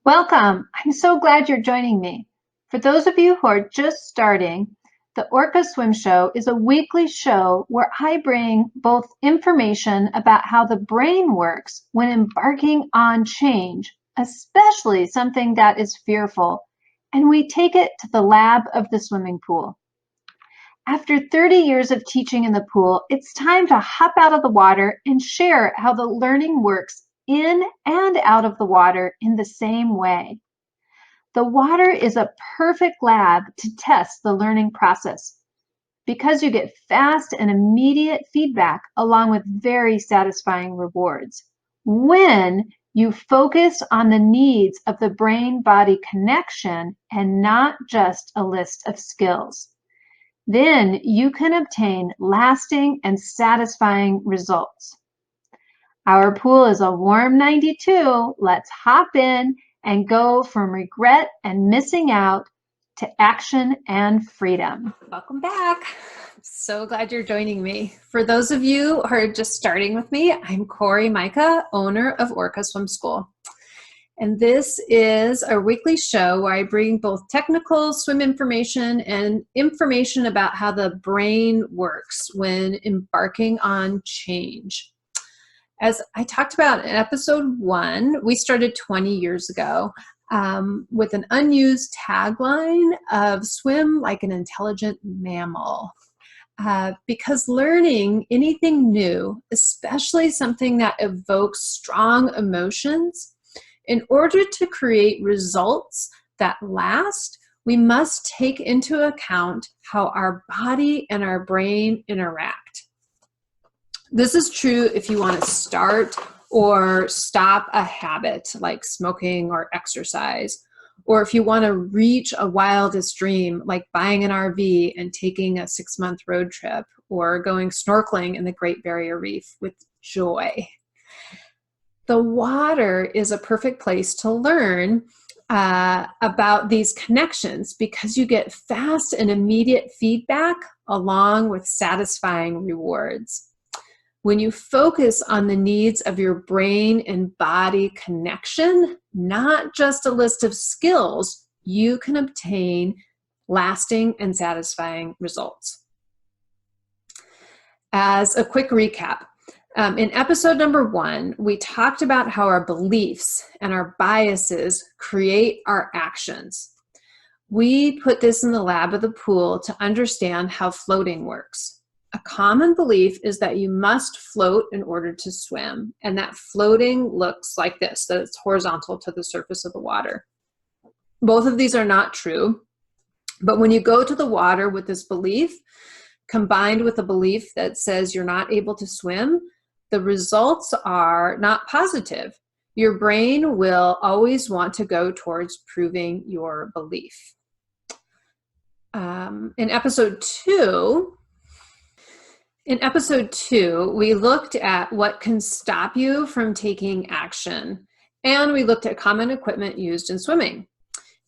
Welcome. I'm so glad you're joining me. For those of you who are just starting, the Orca Swim Show is a weekly show where I bring both information about how the brain works when embarking on change, especially something that is fearful, and we take it to the lab of the swimming pool. After 30 years of teaching in the pool, it's time to hop out of the water and share how the learning works in and out of the water in the same way. The water is a perfect lab to test the learning process because you get fast and immediate feedback along with very satisfying rewards. When you focus on the needs of the brain-body connection and not just a list of skills, then you can obtain lasting and satisfying results. Our pool is a warm 92. Let's hop in and go from regret and missing out to action and freedom. Welcome back. So glad you're joining me. For those of you who are just starting with me, I'm Cori Myka, owner of Orca Swim School. And this is a weekly show where I bring both technical swim information and information about how the brain works when embarking on change. As I talked about in episode 1, we started 20 years ago with an unused tagline of swim like an intelligent mammal. Because learning anything new, especially something that evokes strong emotions, in order to create results that last, we must take into account how our body and our brain interact. This is true if you want to start or stop a habit like smoking or exercise, or if you want to reach a wildest dream like buying an RV and taking a 6-month road trip, or going snorkeling in the Great Barrier Reef with joy. The water is a perfect place to learn about these connections because you get fast and immediate feedback along with satisfying rewards. When you focus on the needs of your brain and body connection, not just a list of skills, you can obtain lasting and satisfying results. As a quick recap, in episode number 1, we talked about how our beliefs and our biases create our actions. We put this in the lab of the pool to understand how floating works. A common belief is that you must float in order to swim, and that floating looks like this, that it's horizontal to the surface of the water. Both of these are not true, but when you go to the water with this belief, combined with a belief that says you're not able to swim, the results are not positive. Your brain will always want to go towards proving your belief. In episode 2, we looked at what can stop you from taking action, and we looked at common equipment used in swimming.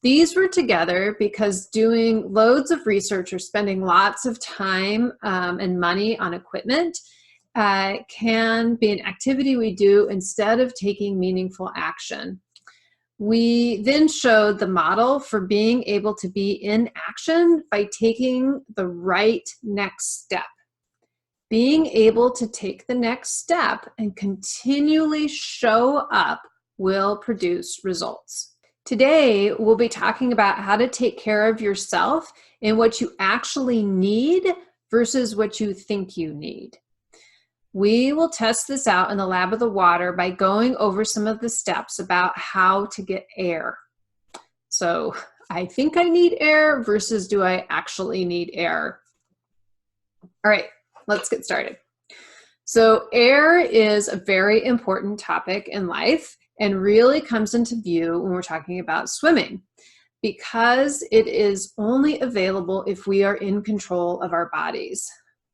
These were together because doing loads of research or spending lots of time and money on equipment can be an activity we do instead of taking meaningful action. We then showed the model for being able to be in action by taking the right next step. Being able to take the next step and continually show up will produce results. Today, we'll be talking about how to take care of yourself and what you actually need versus what you think you need. We will test this out in the lab of the water by going over some of the steps about how to get air. So, I think I need air versus do I actually need air? All right. Let's get started. So air is a very important topic in life and really comes into view when we're talking about swimming because it is only available if we are in control of our bodies.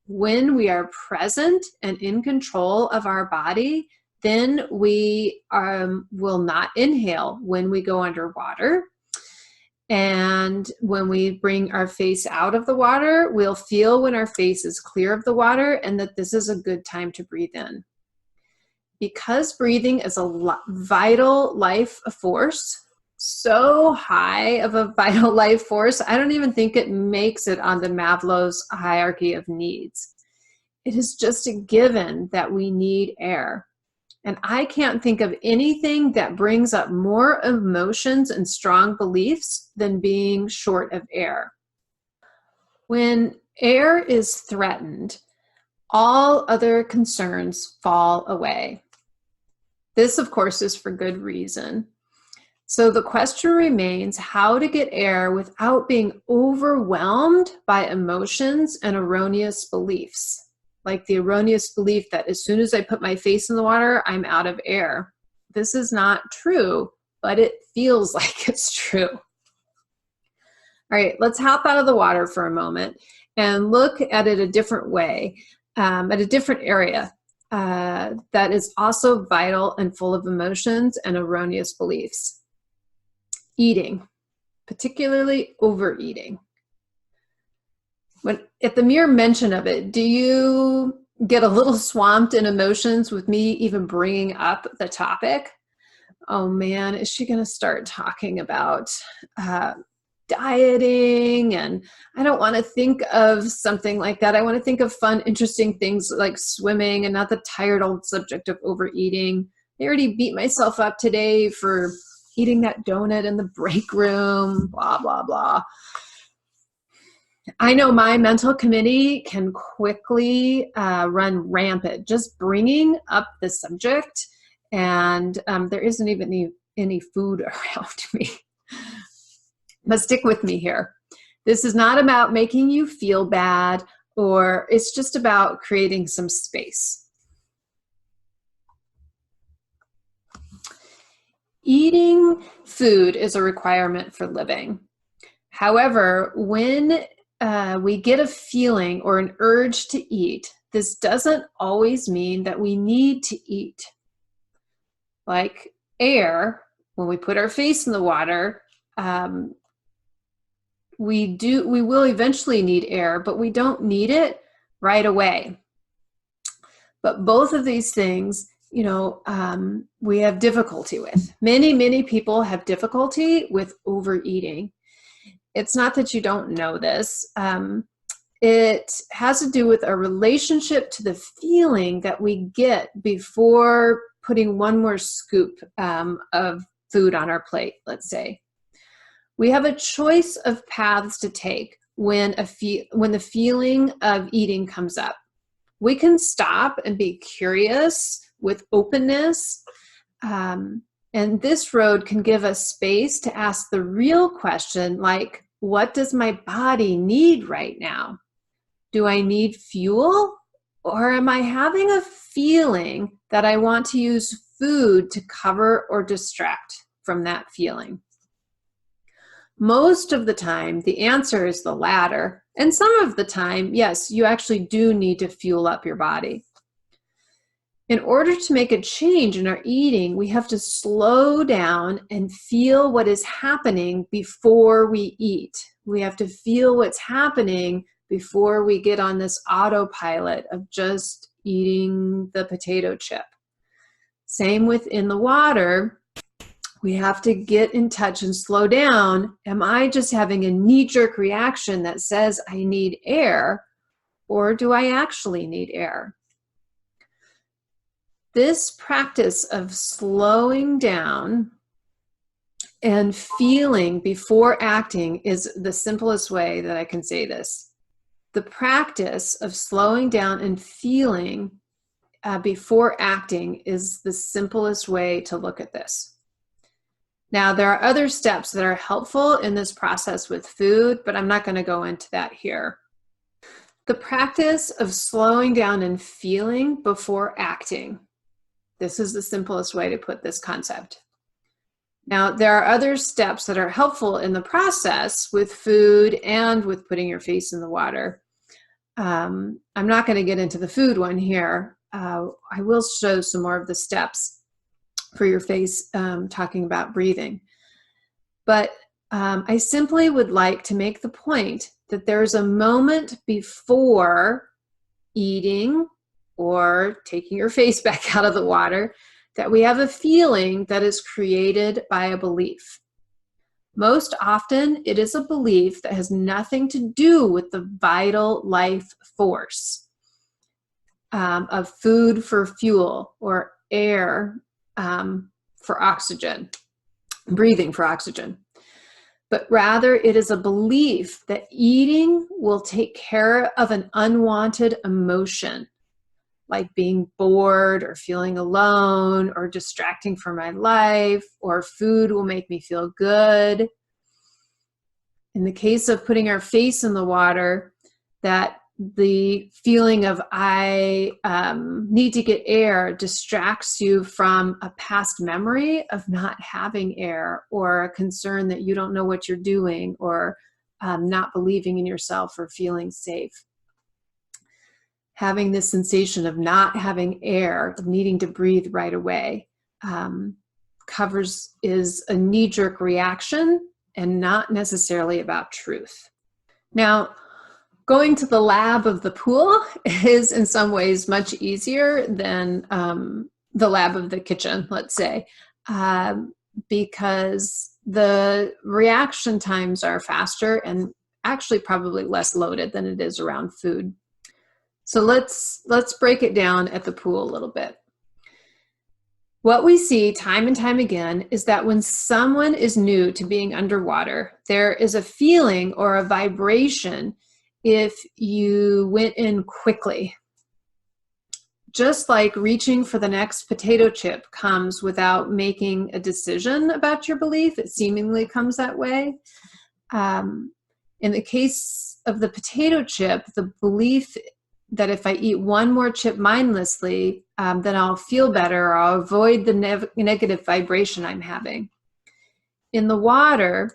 When we are present and in control of our body, then we will not inhale when we go underwater. And when we bring our face out of the water, we'll feel when our face is clear of the water and that this is a good time to breathe in. Because breathing is a vital life force, so high of a vital life force, I don't even think it makes it on the Maslow's hierarchy of needs. It is just a given that we need air. And I can't think of anything that brings up more emotions and strong beliefs than being short of air. When air is threatened, all other concerns fall away. This, of course, is for good reason. So the question remains how to get air without being overwhelmed by emotions and erroneous beliefs, like the erroneous belief that as soon as I put my face in the water, I'm out of air. This is not true, but it feels like it's true. All right, let's hop out of the water for a moment and look at it a different way, at a different area that is also vital and full of emotions and erroneous beliefs. Eating, particularly overeating. At the mere mention of it, do you get a little swamped in emotions with me even bringing up the topic? Oh man, is she going to start talking about dieting? And I don't want to think of something like that. I want to think of fun, interesting things like swimming and not the tired old subject of overeating. I already beat myself up today for eating that donut in the break room, blah, blah, blah. I know my mental committee can quickly run rampant, just bringing up the subject, and there isn't even any food around me. But stick with me here. This is not about making you feel bad, or it's just about creating some space. Eating food is a requirement for living. However, when we get a feeling or an urge to eat, this doesn't always mean that we need to eat. Like air, when we put our face in the water, we will eventually need air, but we don't need it right away. But both of these things, we have difficulty with. Many people have difficulty with overeating. It's not that you don't know this. It has to do with our relationship to the feeling that we get before putting one more scoop of food on our plate, let's say. We have a choice of paths to take when the feeling of eating comes up. We can stop and be curious with openness. And this road can give us space to ask the real question, like, what does my body need right now? Do I need fuel? Or am I having a feeling that I want to use food to cover or distract from that feeling? Most of the time, the answer is the latter. And some of the time, yes, you actually do need to fuel up your body. In order to make a change in our eating, we have to slow down and feel what is happening before we eat. We have to feel what's happening before we get on this autopilot of just eating the potato chip. Same within the water. We have to get in touch and slow down. Am I just having a knee-jerk reaction that says I need air, or do I actually need air? This practice of slowing down and feeling before acting is the simplest way that I can say this. The practice of slowing down and feeling before acting is the simplest way to look at this. Now, there are other steps that are helpful in this process with food, but I'm not going to go into that here. The practice of slowing down and feeling before acting. This is the simplest way to put this concept. Now, there are other steps that are helpful in the process with food and with putting your face in the water. I'm not going to get into the food one here. I will show some more of the steps for your face, talking about breathing. But I simply would like to make the point that there's a moment before eating or taking your face back out of the water that we have a feeling that is created by a belief. Most often, it is a belief that has nothing to do with the vital life force of food for fuel or air for oxygen, breathing for oxygen. But rather, it is a belief that eating will take care of an unwanted emotion, like being bored or feeling alone or distracting from my life, or food will make me feel good. In the case of putting our face in the water, that the feeling of I need to get air distracts you from a past memory of not having air, or a concern that you don't know what you're doing, or not believing in yourself or feeling safe. Having this sensation of not having air, of needing to breathe right away, is a knee-jerk reaction and not necessarily about truth. Now, going to the lab of the pool is in some ways much easier than the lab of the kitchen, let's say, because the reaction times are faster and actually probably less loaded than it is around food. So let's break it down at the pool a little bit. What we see time and time again is that when someone is new to being underwater, there is a feeling or a vibration if you went in quickly. Just like reaching for the next potato chip comes without making a decision about your belief, it seemingly comes that way. In the case of the potato chip, the belief that if I eat one more chip mindlessly, then I'll feel better, or I'll avoid the negative vibration I'm having. In the water,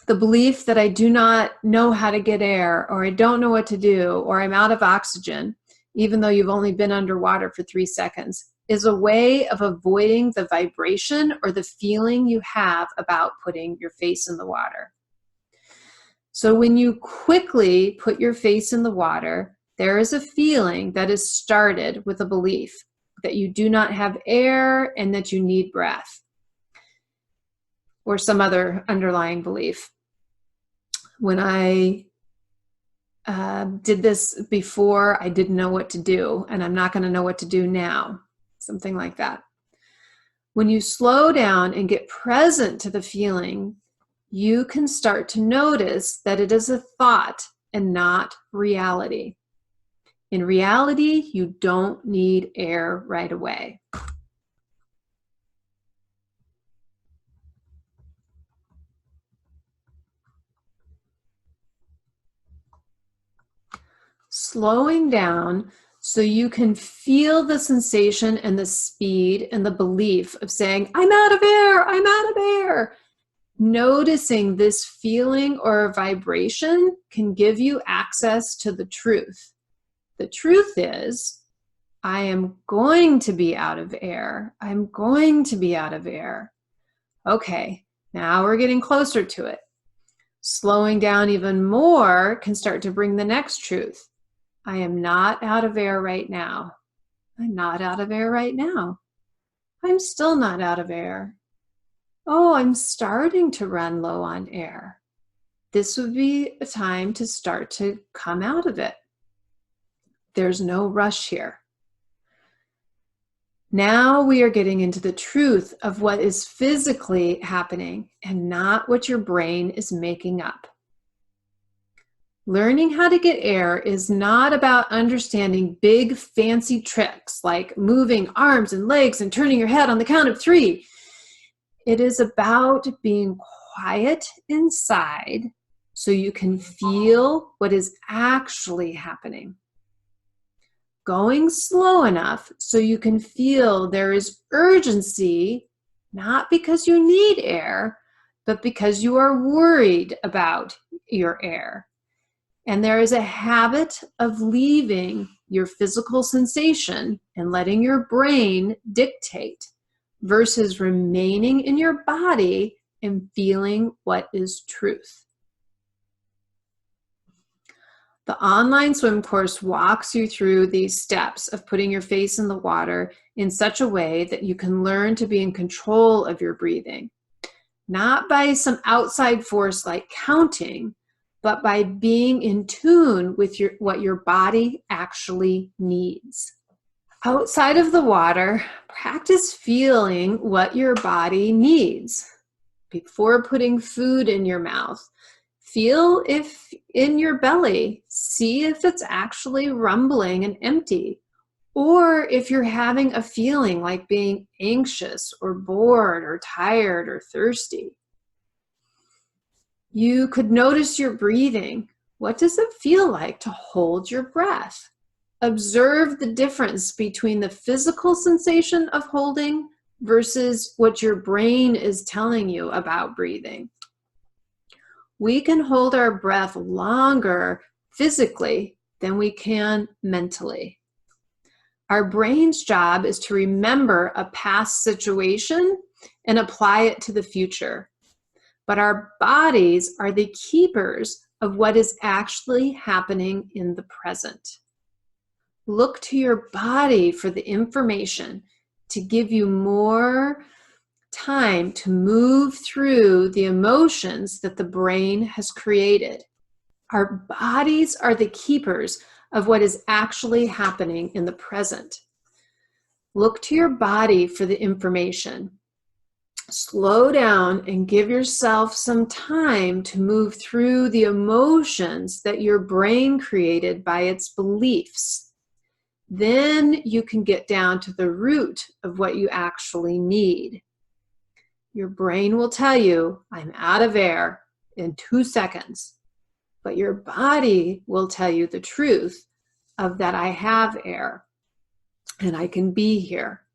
the belief that I do not know how to get air, or I don't know what to do, or I'm out of oxygen, even though you've only been underwater for 3 seconds, is a way of avoiding the vibration or the feeling you have about putting your face in the water. So when you quickly put your face in the water, there is a feeling that is started with a belief that you do not have air and that you need breath, or some other underlying belief. When I did this before, I didn't know what to do, and I'm not going to know what to do now, something like that. When you slow down and get present to the feeling, you can start to notice that it is a thought and not reality. In reality, you don't need air right away. Slowing down so you can feel the sensation and the speed and the belief of saying, I'm out of air, I'm out of air. Noticing this feeling or vibration can give you access to the truth. The truth is, I am going to be out of air. I'm going to be out of air. Okay, now we're getting closer to it. Slowing down even more can start to bring the next truth. I am not out of air right now. I'm not out of air right now. I'm still not out of air. Oh, I'm starting to run low on air. This would be a time to start to come out of it. There's no rush here. Now we are getting into the truth of what is physically happening and not what your brain is making up. Learning how to get air is not about understanding big fancy tricks like moving arms and legs and turning your head on the count of 3. It is about being quiet inside so you can feel what is actually happening. Going slow enough so you can feel there is urgency, not because you need air, but because you are worried about your air. And there is a habit of leaving your physical sensation and letting your brain dictate versus remaining in your body and feeling what is truth. The online swim course walks you through these steps of putting your face in the water in such a way that you can learn to be in control of your breathing. not by some outside force like counting, but by being in tune with what your body actually needs. Outside of the water, practice feeling what your body needs. Before putting food in your mouth, feel if in your belly, see if it's actually rumbling and empty, or if you're having a feeling like being anxious or bored or tired or thirsty. You could notice your breathing. What does it feel like to hold your breath? Observe the difference between the physical sensation of holding versus what your brain is telling you about breathing. We can hold our breath longer physically than we can mentally. Our brain's job is to remember a past situation and apply it to the future. But our bodies are the keepers of what is actually happening in the present. Look to your body for the information to give you more time to move through the emotions that the brain has created. Our bodies are the keepers of what is actually happening in the present. Look to your body for the information. Slow down and give yourself some time to move through the emotions that your brain created by its beliefs. Then you can get down to the root of what you actually need. Your brain will tell you, I'm out of air in 2 seconds. But your body will tell you the truth of that I have air and I can be here.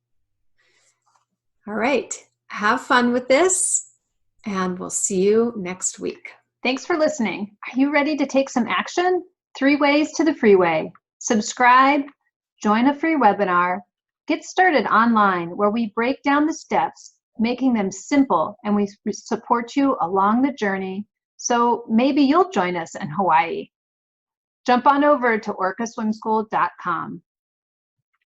All right, have fun with this and we'll see you next week. Thanks for listening. Are you ready to take some action? 3 ways to the freeway. Subscribe, join a free webinar, get started online where we break down the steps, making them simple, and we support you along the journey. So maybe you'll join us in Hawaii. Jump on over to orcaswimschool.com.